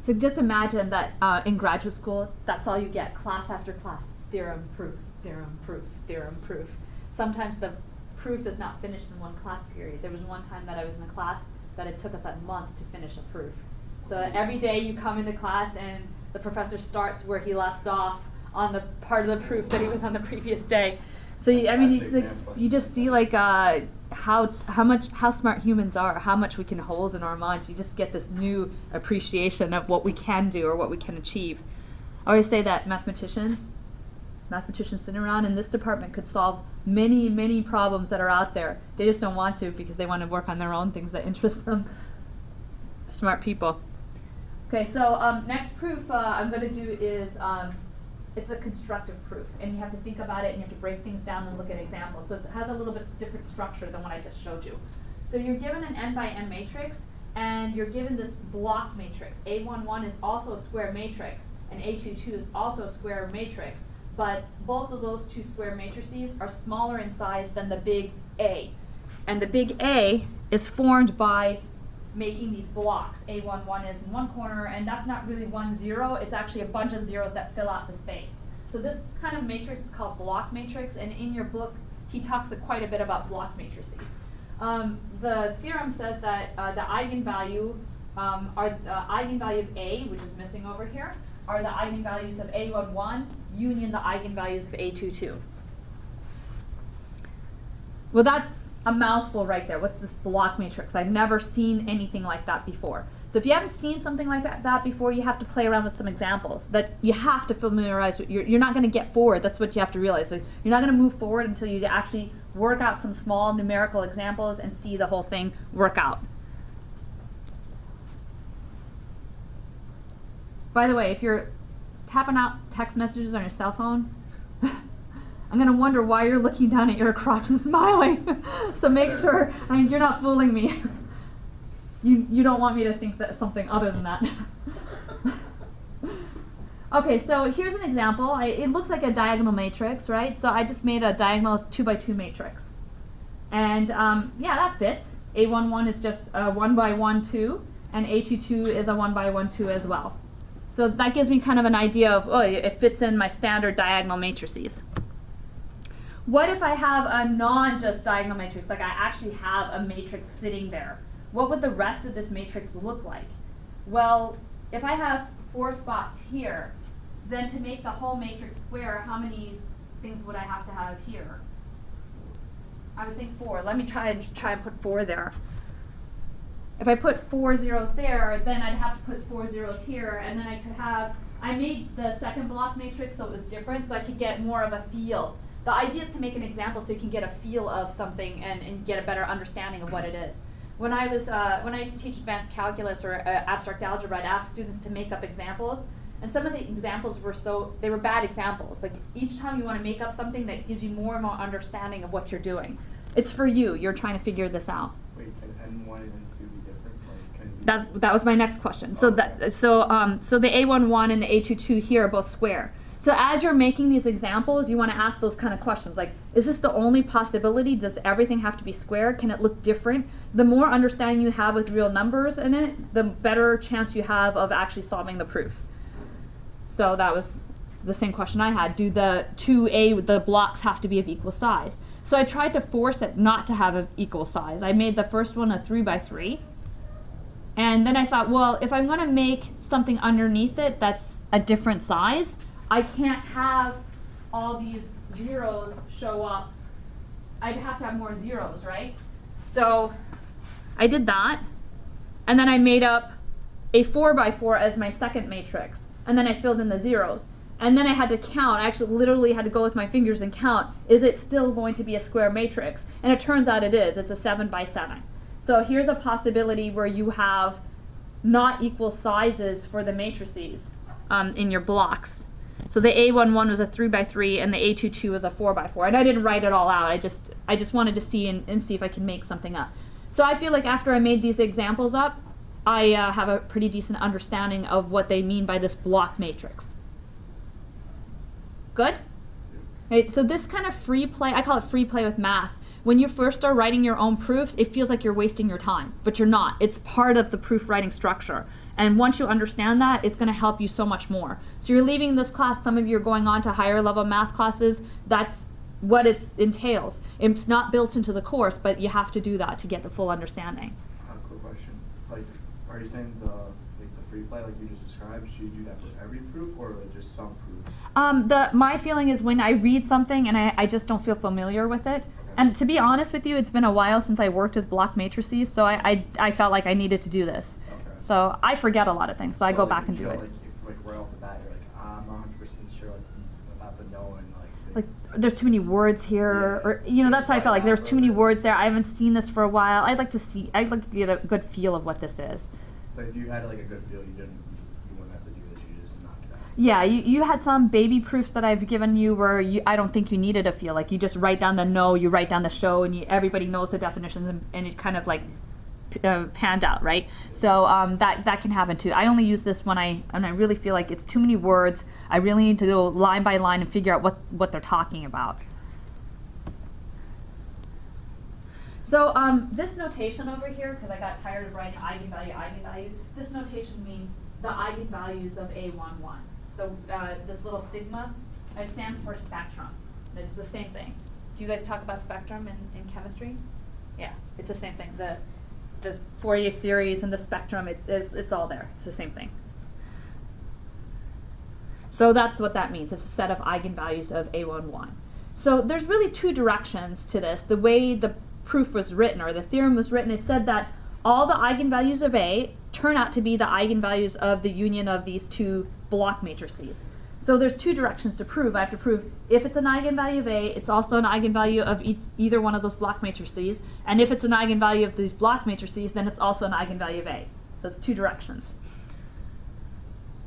So just imagine that in graduate school, that's all you get, class after class, theorem, proof, theorem, proof, theorem, proof. Sometimes the proof is not finished in one class period. There was one time that I was in a class that it took us a month to finish a proof. So every day you come into class and the professor starts where he left off on the part of the proof that he was on the previous day. So you just see like how smart humans are, how much we can hold in our minds. You just get this new appreciation of what we can do or what we can achieve. I always say that mathematicians sitting around in this department could solve many, many problems that are out there. They just don't want to because they want to work on their own things that interest them. Smart people. Okay, so next proof I'm going to do is it's a constructive proof, and you have to think about it and you have to break things down and look at examples. So it has a little bit different structure than what I just showed you. So you're given an n by n matrix, and you're given this block matrix. A11 is also a square matrix, and A22 is also a square matrix, but both of those two square matrices are smaller in size than the big A. And the big A is formed by making these blocks. A11 is in one corner, and that's not really 1, 0. It's actually a bunch of zeros that fill out the space. So this kind of matrix is called block matrix, and in your book, he talks quite a bit about block matrices. The theorem says that the eigenvalue eigenvalue of A, which is missing over here, are the eigenvalues of A11 union the eigenvalues of A22. Well, that's a mouthful right there. What's this block matrix? I've never seen anything like that before. So if you haven't seen something like that before, you have to play around with some examples that you have to familiarize with. You're not going to get forward. That's what you have to realize. Like, you're not going to move forward until you actually work out some small numerical examples and see the whole thing work out. By the way, if you're tapping out text messages on your cell phone, I'm going to wonder why you're looking down at your crotch and smiling. So make sure, you're not fooling me. You don't want me to think that something other than that. Okay, so here's an example. It looks like a diagonal matrix, right? So I just made a diagonal 2 by 2 matrix. And yeah, that fits. A11 is just a 1 by 1, 2, and A22 is a 1 by 1, 2 as well. So that gives me kind of an idea of, oh, it fits in my standard diagonal matrices. What if I have a non-just diagonal matrix, like I actually have a matrix sitting there? What would the rest of this matrix look like? Well, if I have 4 spots here, then to make the whole matrix square, how many things would I have to have here? I would think 4. Let me try and put 4 there. If I put 4 zeros there, then I'd have to put 4 zeros here, and then I could have, I made the second block matrix so it was different, so I could get more of a feel. The idea is to make an example so you can get a feel of something and get a better understanding of what it is. When I used to teach advanced calculus or abstract algebra, I'd ask students to make up examples, and some of the examples they were bad examples. Like each time you want to make up something that gives you more and more understanding of what you're doing. It's for you. You're trying to figure this out. Wait, can N1 and N2 be different? Like, That was my next question. So okay. So the A11 and the A22 here are both square. So as you're making these examples, you want to ask those kind of questions like, is this the only possibility? Does everything have to be square? Can it look different? The more understanding you have with real numbers in it, the better chance you have of actually solving the proof. So that was the same question I had. Do the the blocks have to be of equal size? So I tried to force it not to have an equal size. I made the first one a 3 by 3. And then I thought, well, if I'm going to make something underneath it that's a different size, I can't have all these zeros show up. I'd have to have more zeros, right? So I did that, and then I made up a 4 by 4 as my second matrix, and then I filled in the zeros. And then I had to count. I actually literally had to go with my fingers and count, is it still going to be a square matrix? And it turns out it is. It's a 7 by 7. So here's a possibility where you have not equal sizes for the matrices in your blocks. So the A11 was a 3 by 3 and the A22 was a 4 by 4. And I didn't write it all out. I just wanted to see and see if I can make something up. So I feel like after I made these examples up, I have a pretty decent understanding of what they mean by this block matrix. Good? Right, so this kind of free play, I call it free play with math. When you first start writing your own proofs, it feels like you're wasting your time, but you're not. It's part of the proof writing structure. And once you understand that, it's going to help you so much more. So you're leaving this class, some of you are going on to higher level math classes. That's what it entails. It's not built into the course, but you have to do that to get the full understanding. I have a quick question. Like, are you saying the free play, like you just described, should you do that for every proof or like just some proof? My feeling is when I read something and I just don't feel familiar with it. Okay. And to be honest with you, it's been a while since I worked with block matrices, so I felt like I needed to do this. Okay. So I forget a lot of things, so I go like, back and you do feel it. Like if like right off the bat, you're like, I'm not 100% sure like about the no and Like there's too many words here, Yeah. or you know, that's how I felt like there's too many Right. words there. I haven't seen this for a while. I'd like to get a good feel of what this is. But if you had like a good feel, you wouldn't have to do this. You just knock it out. Yeah, you had some baby proofs that I've given you where I don't think you needed a feel. Like you just write down the no, you write down the show, and everybody knows the definitions, and it kind of like panned out, right? So that can happen too. I only use this when I really feel like it's too many words. I really need to go line by line and figure out what they're talking about. So this notation over here, because I got tired of writing eigenvalue, this notation means the eigenvalues of A11. So this little sigma, it stands for spectrum. It's the same thing. Do you guys talk about spectrum in chemistry? Yeah, it's the same thing. The Fourier series and the spectrum, it's all there. It's the same thing. So that's what that means. It's a set of eigenvalues of A11. So there's really two directions to this. The way the proof was written, or the theorem was written, it said that all the eigenvalues of A turn out to be the eigenvalues of the union of these two block matrices. So there's two directions to prove. I have to prove if it's an eigenvalue of A, it's also an eigenvalue of either one of those block matrices. And if it's an eigenvalue of these block matrices, then it's also an eigenvalue of A. So it's two directions.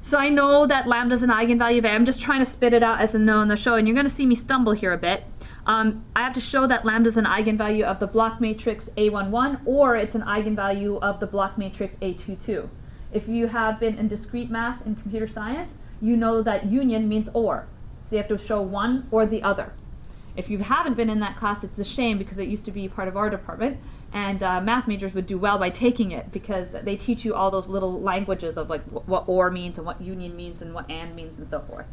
So I know that lambda is an eigenvalue of A. I'm just trying to spit it out as a no in the show, and you're going to see me stumble here a bit. I have to show that lambda is an eigenvalue of the block matrix A11, or it's an eigenvalue of the block matrix A22. If you have been in discrete math in computer science, you know that union means or. So you have to show one or the other. If you haven't been in that class, it's a shame because it used to be part of our department, and math majors would do well by taking it because they teach you all those little languages of like what or means and what union means and what and means and so forth.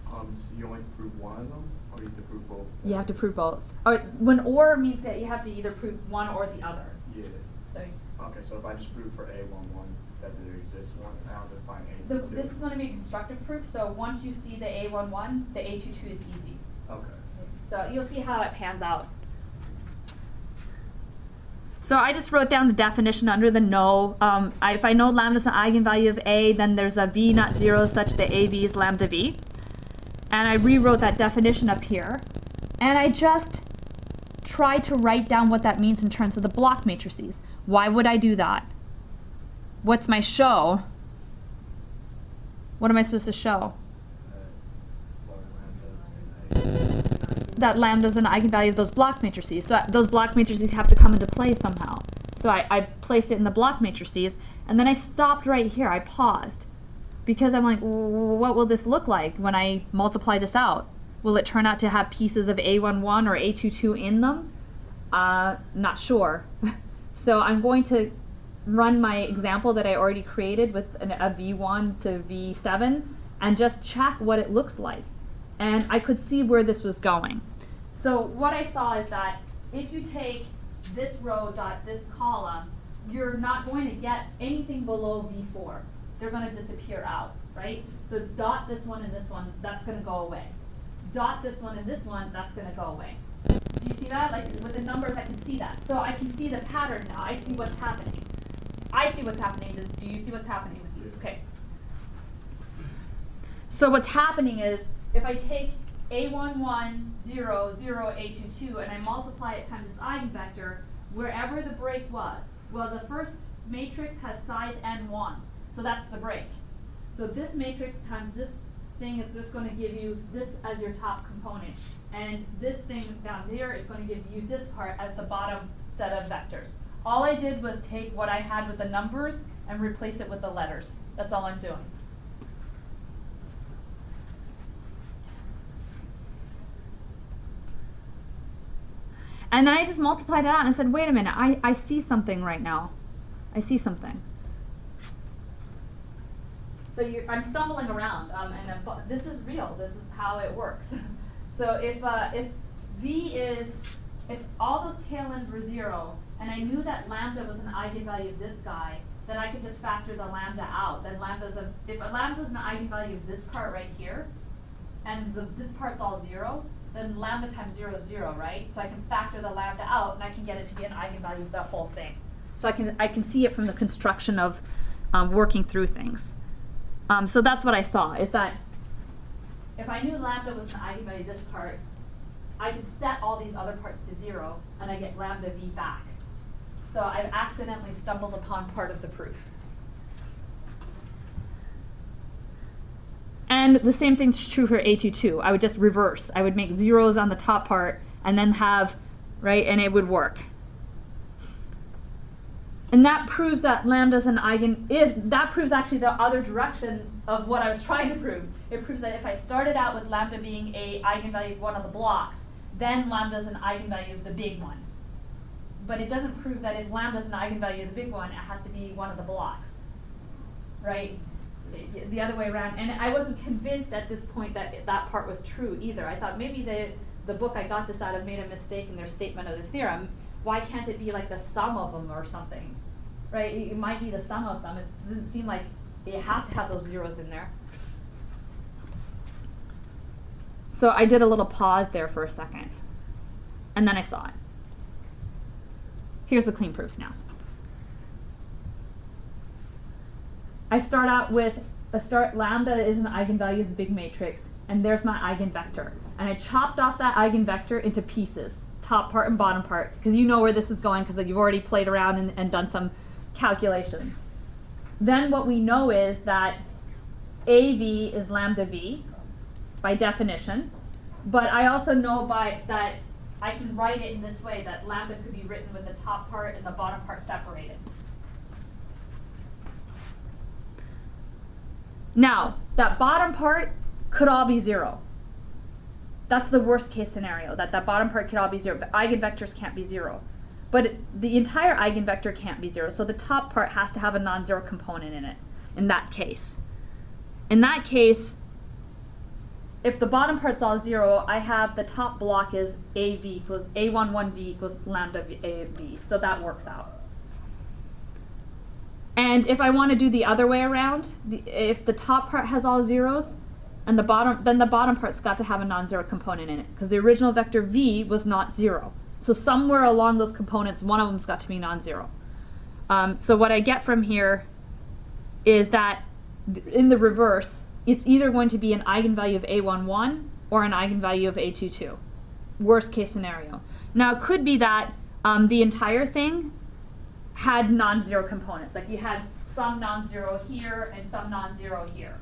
So you only have to prove one of them, or you have to prove both? You have to prove both. Or when or means that you have to either prove one or the other. Yeah. So Okay, so if I just prove for A11 that there exists one, I don't have to find A22. this is going to be a constructive proof. So once you see the A11, the A22 is easy. Okay. So you'll see how it pans out. So I just wrote down the definition under the no. If I know lambda is an eigenvalue of A, then there's a V not zero such that AV is lambda V. And I rewrote that definition up here. And I just tried to write down what that means in terms of the block matrices. Why would I do that? What's my show? What am I supposed to show? That lambda is an eigenvalue of those block matrices. So those block matrices have to come into play somehow. So I placed it in the block matrices, and then I stopped right here. I paused because I'm like, what will this look like when I multiply this out? Will it turn out to have pieces of A11 or A22 in them? Not sure. So I'm going to run my example that I already created with a V1 to V7 and just check what it looks like. And I could see where this was going. So what I saw is that if you take this row dot this column, you're not going to get anything below V4. They're going to disappear out, right? So dot this one and this one, that's going to go away. Dot this one and this one, that's going to go away. Do you see that? Like with the numbers, I can see that. So I can see the pattern now. I see what's happening. I see what's happening. Do you see what's happening with you? Okay. So what's happening is if I take A11, 0, 0, A22, and I multiply it times this eigenvector, wherever the break was, well, the first matrix has size n1, so that's the break. So this matrix times this thing is just going to give you this as your top component, and this thing down there is going to give you this part as the bottom set of vectors. All I did was take what I had with the numbers and replace it with the letters. That's all I'm doing. And then I just multiplied it out and said, wait a minute, I see something right now. I see something. So I'm stumbling around, this is real. This is how it works. So if all those tail ends were 0, and I knew that lambda was an eigenvalue of this guy, then I could just factor the lambda out. Then if a lambda is an eigenvalue of this part right here, and this part's all 0, then lambda times 0 is 0, right? So I can factor the lambda out, and I can get it to be an eigenvalue of the whole thing. So I can see it from the construction of working through things. So that's what I saw, is that if I knew lambda was an eigenvalue of this part, I could set all these other parts to 0, and I get lambda v back. So I've accidentally stumbled upon part of the proof. And the same thing's true for A22. I would just reverse. I would make zeros on the top part and then have, right, and it would work. And that proves that lambda's an that proves actually the other direction of what I was trying to prove. It proves that if I started out with lambda being a eigenvalue of one of the blocks, then lambda's an eigenvalue of the big one. But it doesn't prove that if lambda's an eigenvalue of the big one, it has to be one of the blocks, right? The other way around. And I wasn't convinced at this point that that part was true either. I thought maybe the book I got this out of made a mistake in their statement of the theorem. Why can't it be like the sum of them or something, right? It might be the sum of them. It doesn't seem like you have to have those zeros in there. So I did a little pause there for a second, and then I saw it. Here's the clean proof now. I start out with lambda is an eigenvalue of the big matrix, and there's my eigenvector. And I chopped off that eigenvector into pieces, top part and bottom part, because you know where this is going because you've already played around and done some calculations. Then what we know is that AV is lambda V by definition, but I also know that I can write it in this way, that lambda could be written with the top part and the bottom part separated. Now, that bottom part could all be 0. That's the worst case scenario, that bottom part could all be 0, but eigenvectors can't be 0. But the entire eigenvector can't be 0, so the top part has to have a non-zero component in it, in that case. In that case, if the bottom part's all 0, I have the top block is AV equals A11V equals lambda V, so that works out. And if I want to do the other way around, if the top part has all zeros, and then the bottom part's got to have a non-zero component in it, because the original vector V was not 0. So somewhere along those components, one of them's got to be non-zero. So what I get from here is that in the reverse, it's either going to be an eigenvalue of A11 or an eigenvalue of A22. Worst case scenario. Now it could be that the entire thing had non-zero components. Like you had some non-zero here and some non-zero here.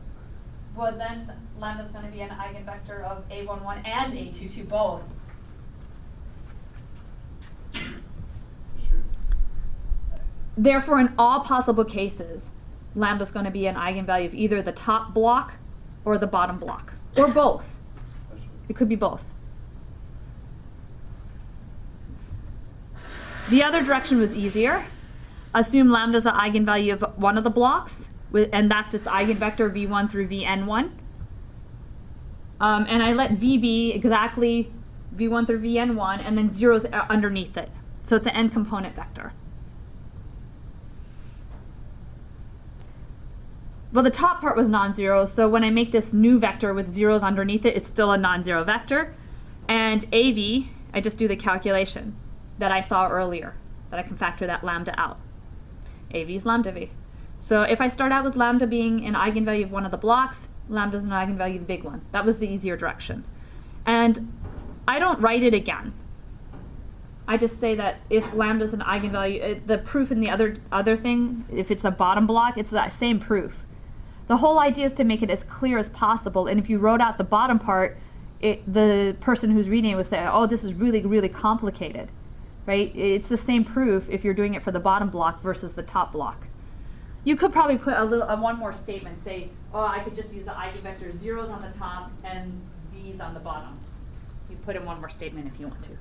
Well, then lambda's going to be an eigenvector of A11 and A22 both. Sure. Therefore, in all possible cases, lambda's going to be an eigenvalue of either the top block or the bottom block, or both. It could be both. The other direction was easier. Assume lambda's an eigenvalue of one of the blocks, and that's its eigenvector v1 through vn1. And I let v be exactly v1 through vn1, and then zeros underneath it. So it's an n-component vector. Well, the top part was non-zero, so when I make this new vector with zeros underneath it, it's still a non-zero vector. And AV, I just do the calculation that I saw earlier, that I can factor that lambda out. AV is lambda V. So if I start out with lambda being an eigenvalue of one of the blocks, lambda is an eigenvalue of the big one. That was the easier direction. And I don't write it again. I just say that if lambda is an eigenvalue, the proof in the other thing, if it's a bottom block, it's that same proof. The whole idea is to make it as clear as possible, and if you wrote out the bottom part, the person who's reading it would say, oh, this is really, really complicated, right? It's the same proof if you're doing it for the bottom block versus the top block. You could probably put one more statement, say, oh, I could just use the eigenvector zeros on the top and v's on the bottom. You put in one more statement if you want to.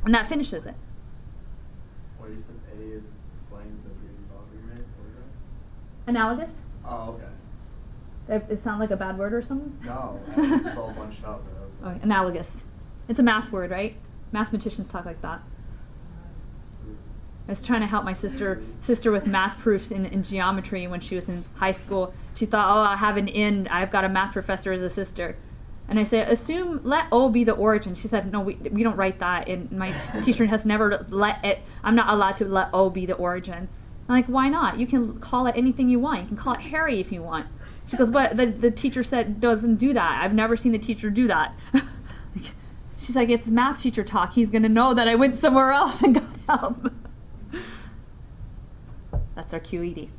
And that finishes it. Or you said A is playing the previous argument, or Analogous? Oh, okay. It sound like a bad word or something? No, it's just all bunched up. But I was Oh, like, analogous. It's a math word, right? Mathematicians talk like that. I was trying to help my sister with math proofs in geometry when she was in high school. She thought, oh, I have an in, I've got a math professor as a sister. And I said, let O be the origin. She said, no, we don't write that. And my teacher has never let it, I'm not allowed to let O be the origin. I'm like, why not? You can call it anything you want. You can call it Harry if you want. She goes, but the teacher said doesn't do that. I've never seen the teacher do that. She's like, it's math teacher talk. He's going to know that I went somewhere else and got help. That's our QED.